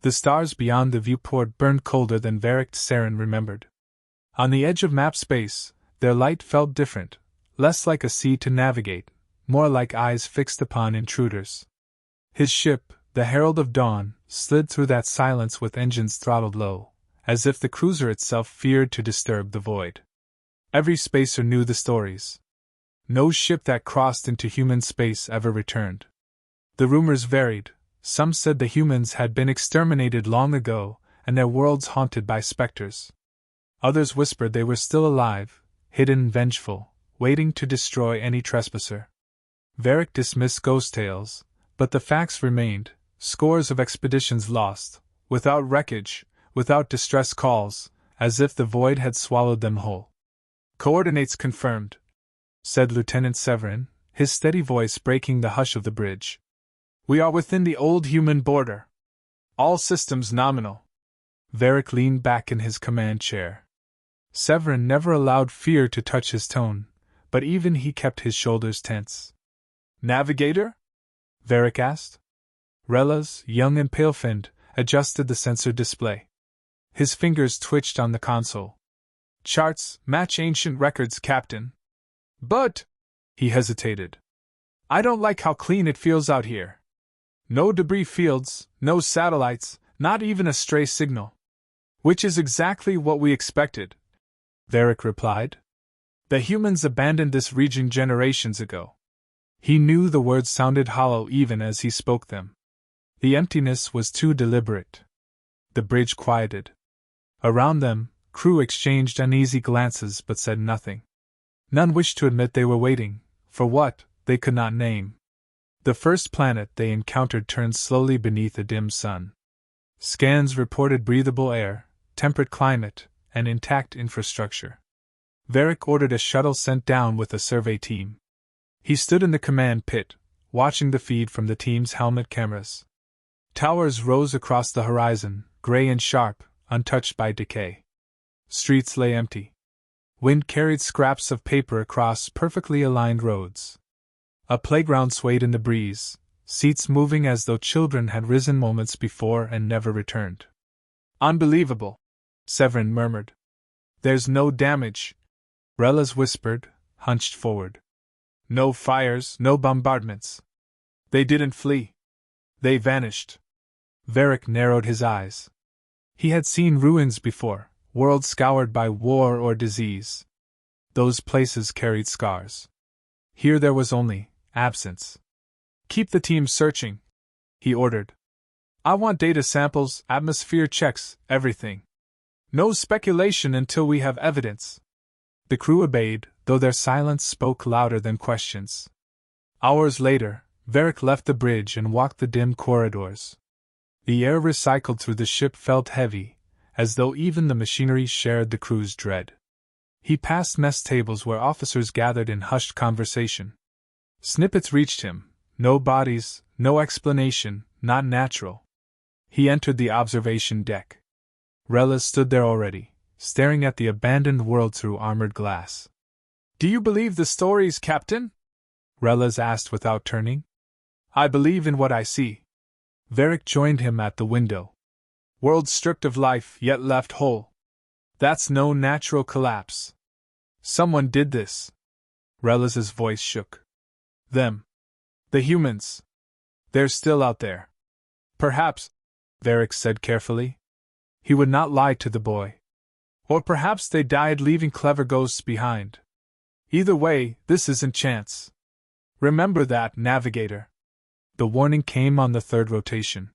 The stars beyond the viewport burned colder than Varric Saren remembered. On the edge of map space, their light felt different, less like a sea to navigate, more like eyes fixed upon intruders. His ship, the Herald of Dawn, slid through that silence with engines throttled low, as if the cruiser itself feared to disturb the void. Every spacer knew the stories. No ship that crossed into human space ever returned. The rumors varied. Some said the humans had been exterminated long ago, and their worlds haunted by specters. Others whispered they were still alive, hidden and vengeful, waiting to destroy any trespasser. Varric dismissed ghost tales, but the facts remained: scores of expeditions lost, without wreckage, without distress calls, as if the void had swallowed them whole. "Coordinates confirmed," said Lieutenant Severin, his steady voice breaking the hush of the bridge. "We are within the old human border. All systems nominal." Varric leaned back in his command chair. Severin never allowed fear to touch his tone, but even he kept his shoulders tense. "Navigator?" Varric asked. Relas, young and pale-finned, adjusted the sensor display. His fingers twitched on the console. "Charts, match ancient records, Captain." "But," he hesitated, "I don't like how clean it feels out here. No debris fields, no satellites, not even a stray signal." "Which is exactly what we expected," Varric replied. "The humans abandoned this region generations ago." He knew the words sounded hollow even as he spoke them. The emptiness was too deliberate. The bridge quieted. Around them, crew exchanged uneasy glances but said nothing. None wished to admit they were waiting, for what, they could not name. The first planet they encountered turned slowly beneath a dim sun. Scans reported breathable air, temperate climate, and intact infrastructure. Varric ordered a shuttle sent down with a survey team. He stood in the command pit, watching the feed from the team's helmet cameras. Towers rose across the horizon, gray and sharp, untouched by decay. Streets lay empty. Wind carried scraps of paper across perfectly aligned roads. A playground swayed in the breeze, seats moving as though children had risen moments before and never returned. "Unbelievable," Severin murmured. "There's no damage," Relas whispered, hunched forward. "No fires, no bombardments. They didn't flee. They vanished." Varric narrowed his eyes. He had seen ruins before, worlds scoured by war or disease. Those places carried scars. Here there was only absence. "Keep the team searching," he ordered. "I want data samples, atmosphere checks, everything. No speculation until we have evidence." The crew obeyed, though their silence spoke louder than questions. Hours later, Varric left the bridge and walked the dim corridors. The air recycled through the ship felt heavy, as though even the machinery shared the crew's dread. He passed mess tables where officers gathered in hushed conversation. Snippets reached him: no bodies, no explanation, not natural. He entered the observation deck. Relas stood there already, staring at the abandoned world through armored glass. "Do you believe the stories, Captain?" Relas asked without turning. "I believe in what I see." Varric joined him at the window. "Worlds stripped of life, yet left whole. That's no natural collapse. Someone did this." Relas's voice shook. "Them. The humans. They're still out there." "Perhaps," Varric said carefully. He would not lie to the boy. "Or perhaps they died leaving clever ghosts behind. Either way, this isn't chance. Remember that, Navigator." The warning came on the third rotation.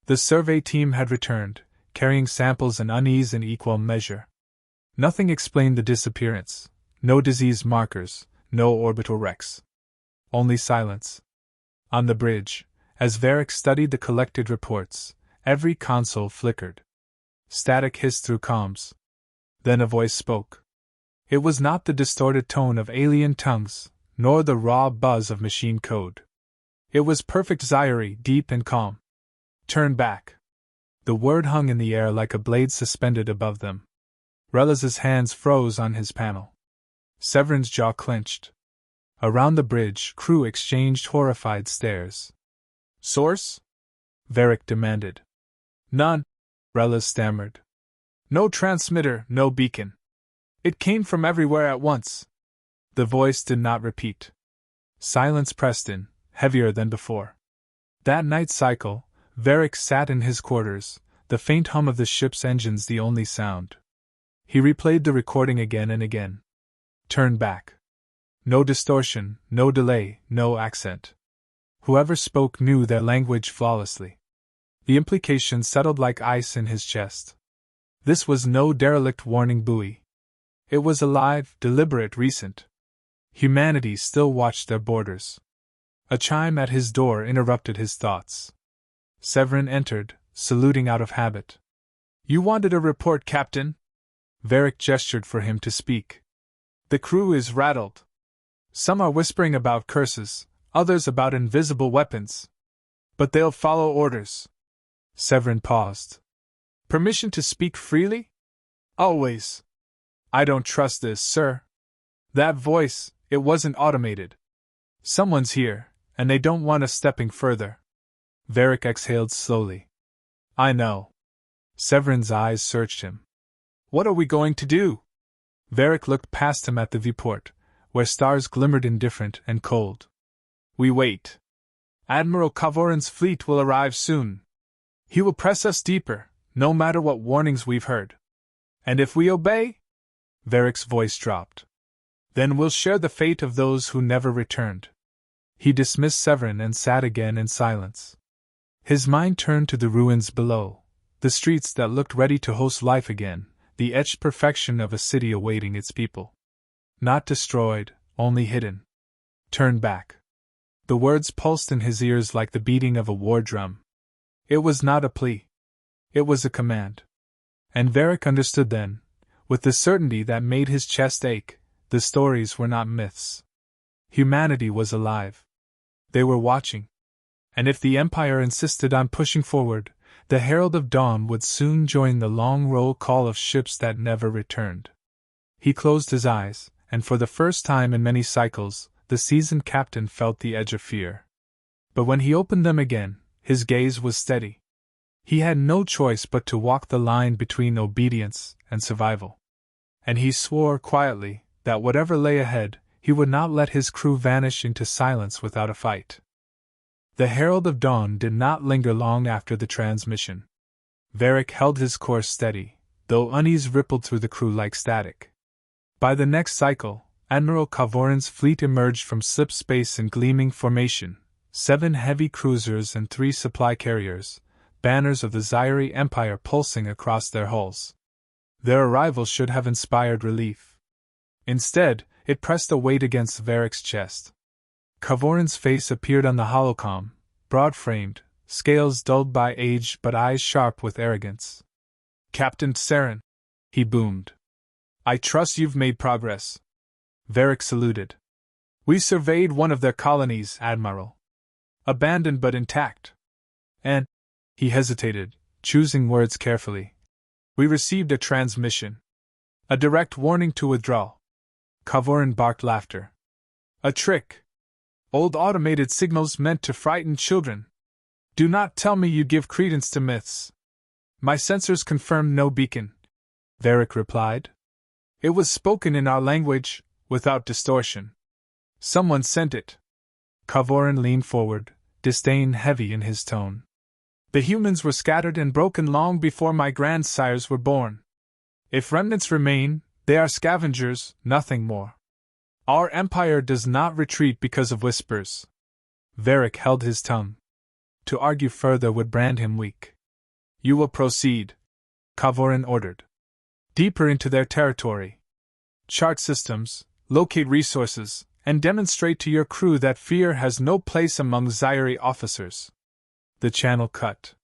The survey team had returned, carrying samples in unease in equal measure. Nothing explained the disappearance: no disease markers, no orbital wrecks. Only silence. On the bridge, as Varric studied the collected reports, every console flickered. Static hissed through comms. Then a voice spoke. It was not the distorted tone of alien tongues, nor the raw buzz of machine code. It was perfect Zaire, deep and calm. "Turn back." The word hung in the air like a blade suspended above them. Relas's hands froze on his panel. Severin's jaw clenched. Around the bridge, crew exchanged horrified stares. "Source?" Varric demanded. None, Rella stammered. No transmitter, no beacon. It came from everywhere at once. The voice did not repeat. Silence pressed in, heavier than before. That night cycle, Varric sat in his quarters, the faint hum of the ship's engines the only sound. He replayed the recording again and again. Turned back. No distortion, no delay, no accent. Whoever spoke knew their language flawlessly. The implication settled like ice in his chest. This was no derelict warning buoy. It was alive, deliberate, recent. Humanity still watched their borders. A chime at his door interrupted his thoughts. Severin entered, saluting out of habit. You wanted a report, Captain? Varric gestured for him to speak. The crew is rattled. Some are whispering about curses, others about invisible weapons. But they'll follow orders. Severin paused. Permission to speak freely? Always. I don't trust this, sir. That voice, it wasn't automated. Someone's here, and they don't want us stepping further. Varric exhaled slowly. I know. Severin's eyes searched him. What are we going to do? Varric looked past him at the viewport, where stars glimmered indifferent and cold. We wait. Admiral Kavorin's fleet will arrive soon. He will press us deeper, no matter what warnings we've heard. And if we obey? Varric's voice dropped. Then we'll share the fate of those who never returned. He dismissed Severin and sat again in silence. His mind turned to the ruins below, the streets that looked ready to host life again, the etched perfection of a city awaiting its people. Not destroyed, only hidden. Turn back. The words pulsed in his ears like the beating of a war drum. It was not a plea. It was a command. And Varric understood then, with the certainty that made his chest ache, the stories were not myths. Humanity was alive. They were watching. And if the Empire insisted on pushing forward, the Herald of Dawn would soon join the long roll call of ships that never returned. He closed his eyes, and for the first time in many cycles, the seasoned captain felt the edge of fear. But when he opened them again, his gaze was steady. He had no choice but to walk the line between obedience and survival. And he swore quietly that whatever lay ahead, he would not let his crew vanish into silence without a fight. The Herald of Dawn did not linger long after the transmission. Varric held his course steady, though unease rippled through the crew like static. By the next cycle, Admiral Kavorin's fleet emerged from slip space in gleaming formation, 7 heavy cruisers and 3 supply carriers, banners of the Zairi Empire pulsing across their hulls. Their arrival should have inspired relief. Instead, it pressed a weight against Varric's chest. Kavorin's face appeared on the holocom, broad-framed, scales dulled by age but eyes sharp with arrogance. Captain Saren, he boomed. I trust you've made progress. Varric saluted. We surveyed one of their colonies, Admiral. Abandoned but intact. And, he hesitated, choosing words carefully. We received a transmission. A direct warning to withdraw. Kavorin barked laughter. A trick. Old automated signals meant to frighten children. Do not tell me you give credence to myths. My sensors confirmed no beacon, Varric replied. It was spoken in our language, without distortion. Someone sent it. Kavorin leaned forward, disdain heavy in his tone. The humans were scattered and broken long before my grandsires were born. If remnants remain, they are scavengers, nothing more. Our empire does not retreat because of whispers. Varric held his tongue. To argue further would brand him weak. You will proceed, Kavorin ordered. Deeper into their territory. Chart systems, locate resources, and demonstrate to your crew that fear has no place among Zairi officers. The channel cut.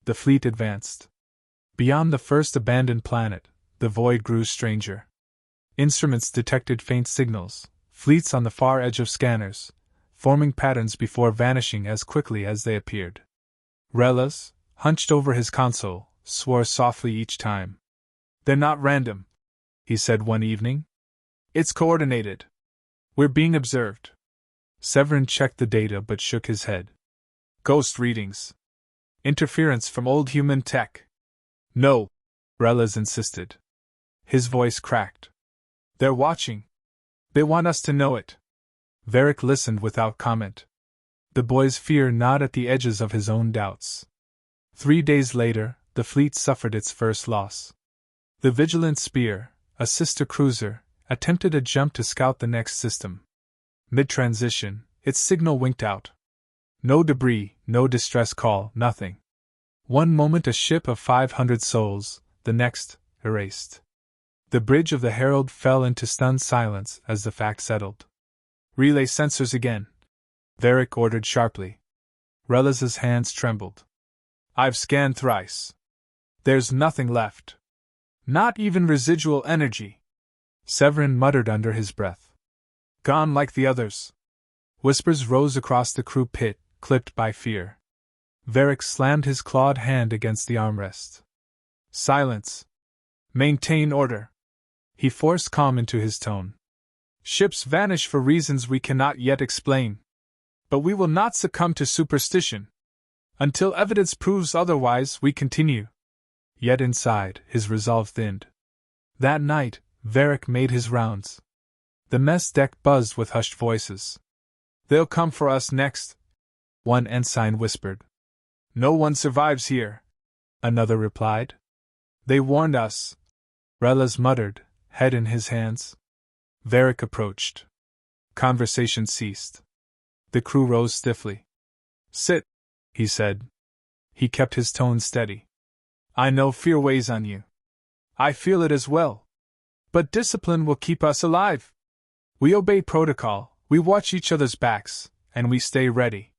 The fleet advanced. Beyond the first abandoned planet, the void grew stranger. Instruments detected faint signals, fleets on the far edge of scanners, forming patterns before vanishing as quickly as they appeared. Relas, hunched over his console, swore softly each time. They're not random, he said one evening. It's coordinated. We're being observed. Severin checked the data but shook his head. Ghost readings. Interference from old human tech. No, Reles insisted. His voice cracked. They're watching. They want us to know it. Varric listened without comment. The boy's fear gnawed at the edges of his own doubts. 3 days later, the fleet suffered its first loss. The Vigilant Spear, a sister cruiser, attempted a jump to scout the next system. Mid-transition, its signal winked out. No debris, no distress call, nothing. One moment a ship of 500 souls, the next, erased. The bridge of the Herald fell into stunned silence as the fact settled. Relay sensors again, Varric ordered sharply. Reles's hands trembled. I've scanned thrice. There's nothing left. Not even residual energy. Severin muttered under his breath. Gone like the others. Whispers rose across the crew pit, clipped by fear. Varric slammed his clawed hand against the armrest. Silence. Maintain order. He forced calm into his tone. Ships vanish for reasons we cannot yet explain. But we will not succumb to superstition. Until evidence proves otherwise, we continue. Yet inside, his resolve thinned. That night, Varric made his rounds. The mess deck buzzed with hushed voices. They'll come for us next, one ensign whispered. No one survives here, another replied. They warned us, Reles muttered, head in his hands. Varric approached. Conversation ceased. The crew rose stiffly. Sit, he said. He kept his tone steady. I know fear weighs on you. I feel it as well. But discipline will keep us alive. We obey protocol, we watch each other's backs, and we stay ready.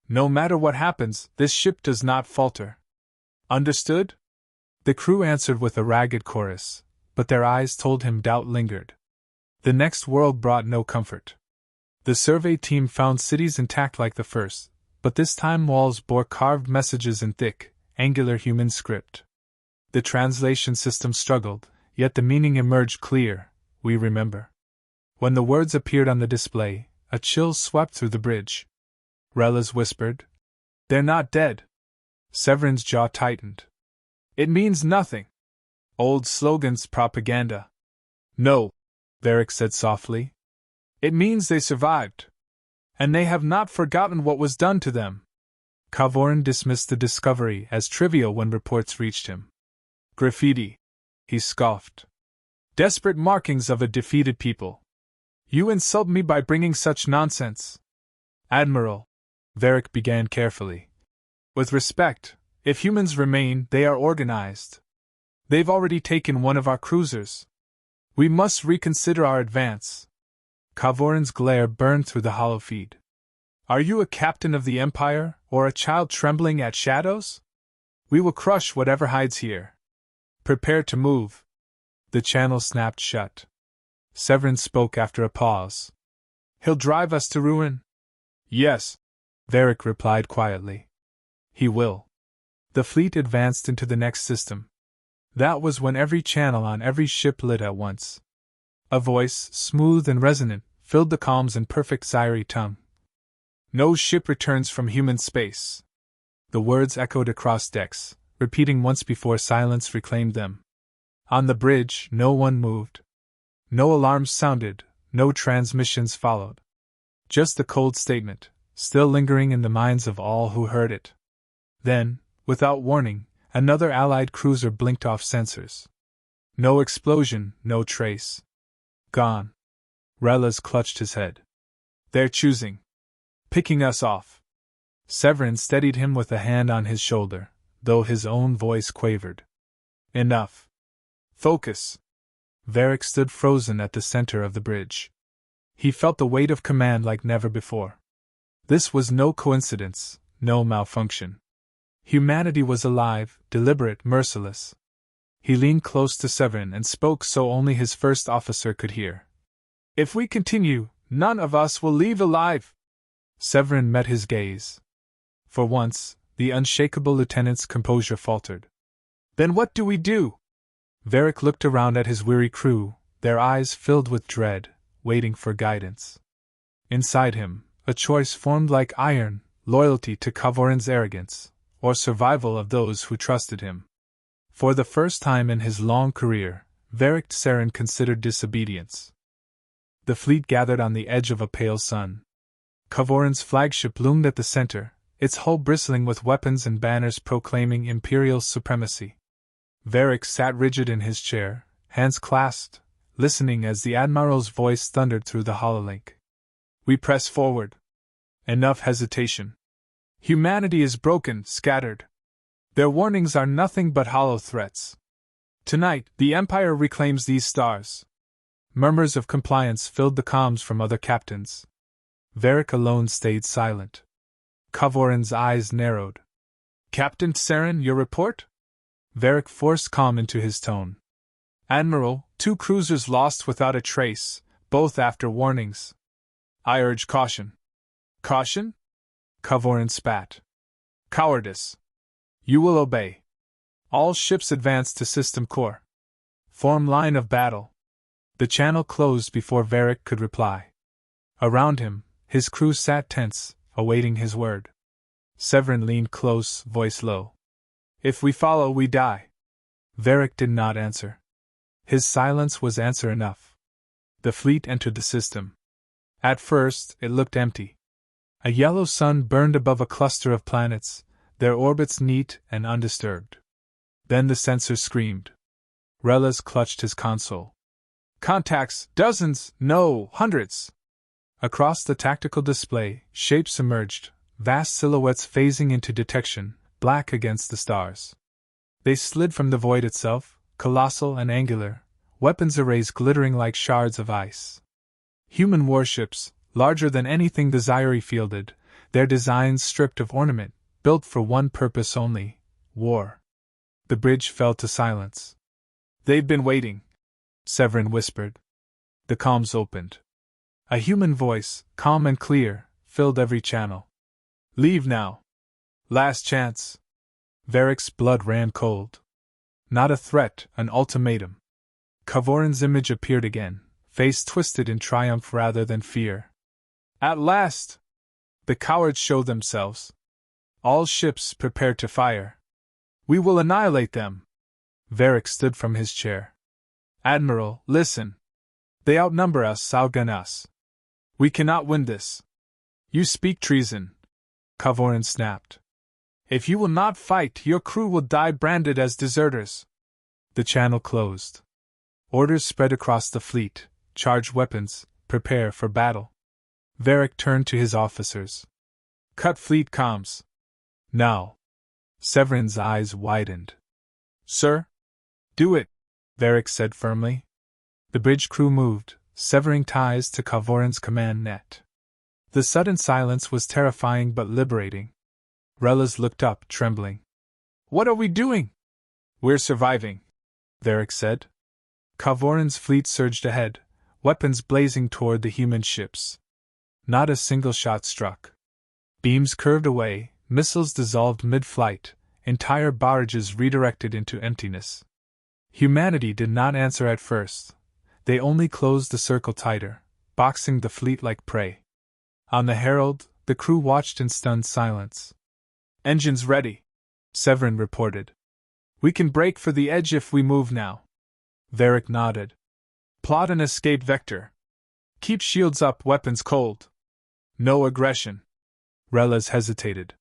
No matter what happens, this ship does not falter. Understood? The crew answered with a ragged chorus, but their eyes told him doubt lingered. The next world brought no comfort. The survey team found cities intact like the first, but this time walls bore carved messages in thick, angular human script. The translation system struggled, yet the meaning emerged clear, we remember. When the words appeared on the display, a chill swept through the bridge. Reles whispered, They're not dead. Severin's jaw tightened. It means nothing. Old slogans, propaganda. No, Varric said softly. It means they survived. And they have not forgotten what was done to them. Kavorin dismissed the discovery as trivial when reports reached him. Graffiti, he scoffed. Desperate markings of a defeated people. You insult me by bringing such nonsense. Admiral, Varric began carefully. With respect, if humans remain, they are organized. They've already taken one of our cruisers. We must reconsider our advance. Kavorin's glare burned through the hollow feed. Are you a captain of the Empire, or a child trembling at shadows? We will crush whatever hides here. Prepare to move. The channel snapped shut. Severin spoke after a pause. He'll drive us to ruin? Yes, Varric replied quietly. He will. The fleet advanced into the next system. That was when every channel on every ship lit at once. A voice, smooth and resonant, filled the calms in perfect Zairi tongue. No ship returns from human space. The words echoed across decks, repeating once before silence reclaimed them. On the bridge, no one moved. No alarms sounded, no transmissions followed. Just the cold statement, still lingering in the minds of all who heard it. Then, without warning, another Allied cruiser blinked off sensors. No explosion, no trace. Gone. Reles clutched his head. They're choosing. Picking us off. Severin steadied him with a hand on his shoulder, though his own voice quavered. Enough. Focus. Varric stood frozen at the center of the bridge. He felt the weight of command like never before. This was no coincidence, no malfunction. Humanity was alive, deliberate, merciless. He leaned close to Severin and spoke so only his first officer could hear. If we continue, none of us will leave alive. Severin met his gaze. For once, the unshakable lieutenant's composure faltered. Then what do we do? Varric looked around at his weary crew, their eyes filled with dread, waiting for guidance. Inside him, a choice formed like iron, loyalty to Kavorin's arrogance, or survival of those who trusted him. For the first time in his long career, Varric Saren considered disobedience. The fleet gathered on the edge of a pale sun. Kavorin's flagship loomed at the center, its hull bristling with weapons and banners proclaiming Imperial supremacy. Varric sat rigid in his chair, hands clasped, listening as the Admiral's voice thundered through the hololink. We press forward. Enough hesitation. Humanity is broken, scattered. Their warnings are nothing but hollow threats. Tonight, the Empire reclaims these stars. Murmurs of compliance filled the comms from other captains. Varric alone stayed silent. Kavorin's eyes narrowed. Captain Saren, your report? Varric forced calm into his tone. Admiral, 2 cruisers lost without a trace, both after warnings. I urge caution. Caution? Kavorin spat. Cowardice. You will obey. All ships advance to system core. Form line of battle. The channel closed before Varric could reply. Around him, his crew sat tense, awaiting his word. Severin leaned close, voice low. If we follow, we die. Varric did not answer. His silence was answer enough. The fleet entered the system. At first, it looked empty. A yellow sun burned above a cluster of planets, their orbits neat and undisturbed. Then the sensor screamed. Relas clutched his console. Contacts, dozens, no, hundreds. Across the tactical display, shapes emerged, vast silhouettes phasing into detection, black against the stars. They slid from the void itself, colossal and angular, weapons arrays glittering like shards of ice. Human warships, larger than anything the Zyri fielded, their designs stripped of ornament, built for one purpose only: war. The bridge fell to silence. They've been waiting, Severin whispered. The comms opened. A human voice, calm and clear, filled every channel. Leave now. Last chance. Varric's blood ran cold. Not a threat, an ultimatum. Kavorin's image appeared again, face twisted in triumph rather than fear. At last! The cowards show themselves. All ships prepare to fire. We will annihilate them. Varric stood from his chair. Admiral, listen. They outnumber us, outgun us. We cannot win this. You speak treason. Kavorin snapped. If you will not fight, your crew will die branded as deserters. The channel closed. Orders spread across the fleet. Charge weapons, prepare for battle. Varric turned to his officers. Cut fleet comms. Now. Severin's eyes widened. Sir? Do it, Varric said firmly. The bridge crew moved, severing ties to Kavorin's command net. The sudden silence was terrifying but liberating. Relas looked up, trembling. What are we doing? We're surviving, Varric said. Kavorin's fleet surged ahead, weapons blazing toward the human ships. Not a single shot struck. Beams curved away, missiles dissolved mid-flight, entire barrages redirected into emptiness. Humanity did not answer at first. They only closed the circle tighter, boxing the fleet like prey. On the Herald, the crew watched in stunned silence. Engines ready, Severin reported. We can break for the edge if we move now. Varric nodded. Plot an escape vector. Keep shields up, weapons cold. No aggression. Relas hesitated.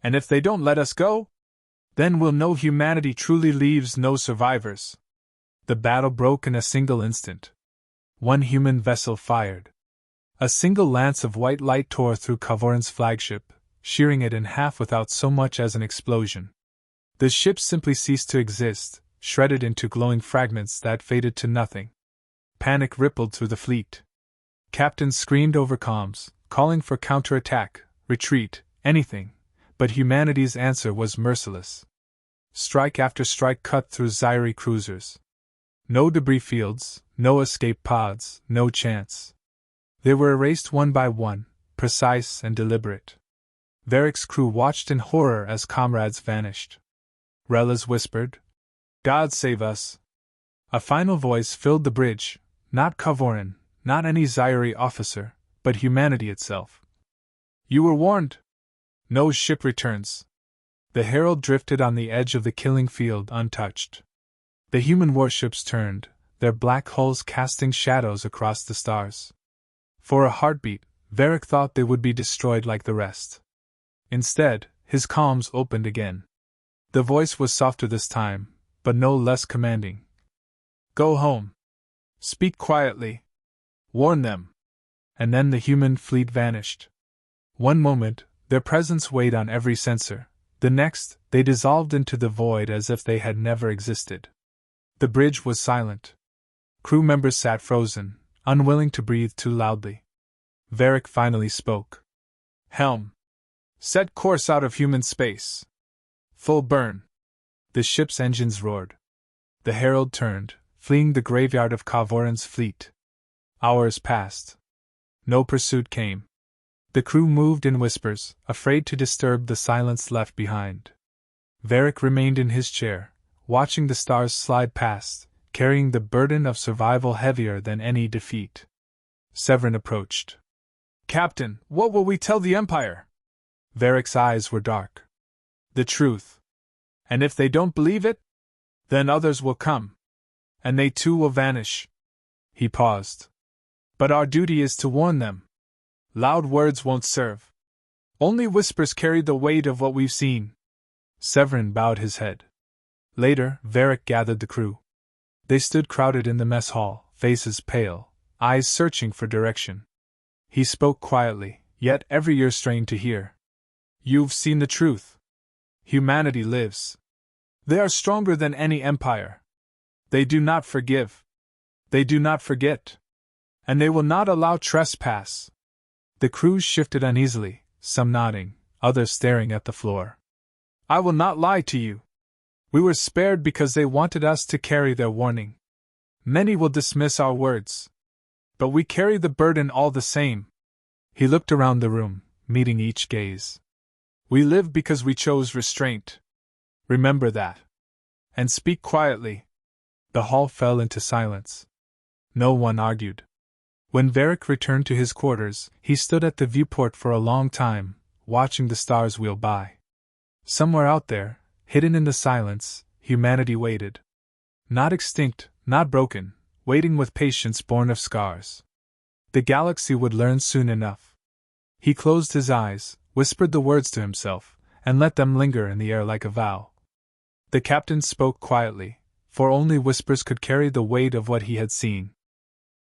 And if they don't let us go? Then we'll know humanity truly leaves no survivors. The battle broke in a single instant. One human vessel fired. A single lance of white light tore through Kavorin's flagship, shearing it in half without so much as an explosion. The ship simply ceased to exist, shredded into glowing fragments that faded to nothing. Panic rippled through the fleet. Captains screamed over comms, calling for counterattack, retreat, anything, but humanity's answer was merciless. Strike after strike cut through Zyri cruisers. No debris fields, no escape pods, no chance. They were erased one by one, precise and deliberate. Varric's crew watched in horror as comrades vanished. Relas whispered, God save us. A final voice filled the bridge, not Kavorin, not any Zyri officer, but humanity itself. You were warned. No ship returns. The Herald drifted on the edge of the killing field untouched. The human warships turned, their black hulls casting shadows across the stars. For a heartbeat, Varric thought they would be destroyed like the rest. Instead, his calms opened again. The voice was softer this time, but no less commanding. Go home. Speak quietly. Warn them. And then the human fleet vanished. One moment, their presence weighed on every sensor. The next, they dissolved into the void as if they had never existed. The bridge was silent. Crew members sat frozen, unwilling to breathe too loudly. Varric finally spoke. Helm. Set course out of human space. Full burn. The ship's engines roared. The Herald turned, fleeing the graveyard of Kavoran's fleet. Hours passed. No pursuit came. The crew moved in whispers, afraid to disturb the silence left behind. Varric remained in his chair, watching the stars slide past, carrying the burden of survival heavier than any defeat. Severin approached. Captain, what will we tell the Empire? Varric's eyes were dark. The truth. And if they don't believe it? Then others will come. And they too will vanish. He paused. But our duty is to warn them. Loud words won't serve. Only whispers carry the weight of what we've seen. Severin bowed his head. Later, Varric gathered the crew. They stood crowded in the mess hall, faces pale, eyes searching for direction. He spoke quietly, yet every ear strained to hear. You've seen the truth. Humanity lives. They are stronger than any empire. They do not forgive. They do not forget. And they will not allow trespass. The crew shifted uneasily, some nodding, others staring at the floor. I will not lie to you. We were spared because they wanted us to carry their warning. Many will dismiss our words. But we carry the burden all the same. He looked around the room, meeting each gaze. We live because we chose restraint. Remember that. And speak quietly. The hall fell into silence. No one argued. When Varric returned to his quarters, he stood at the viewport for a long time, watching the stars wheel by. Somewhere out there, hidden in the silence, humanity waited. Not extinct, not broken, waiting with patience born of scars. The galaxy would learn soon enough. He closed his eyes, whispered the words to himself, and let them linger in the air like a vow. The captain spoke quietly, for only whispers could carry the weight of what he had seen.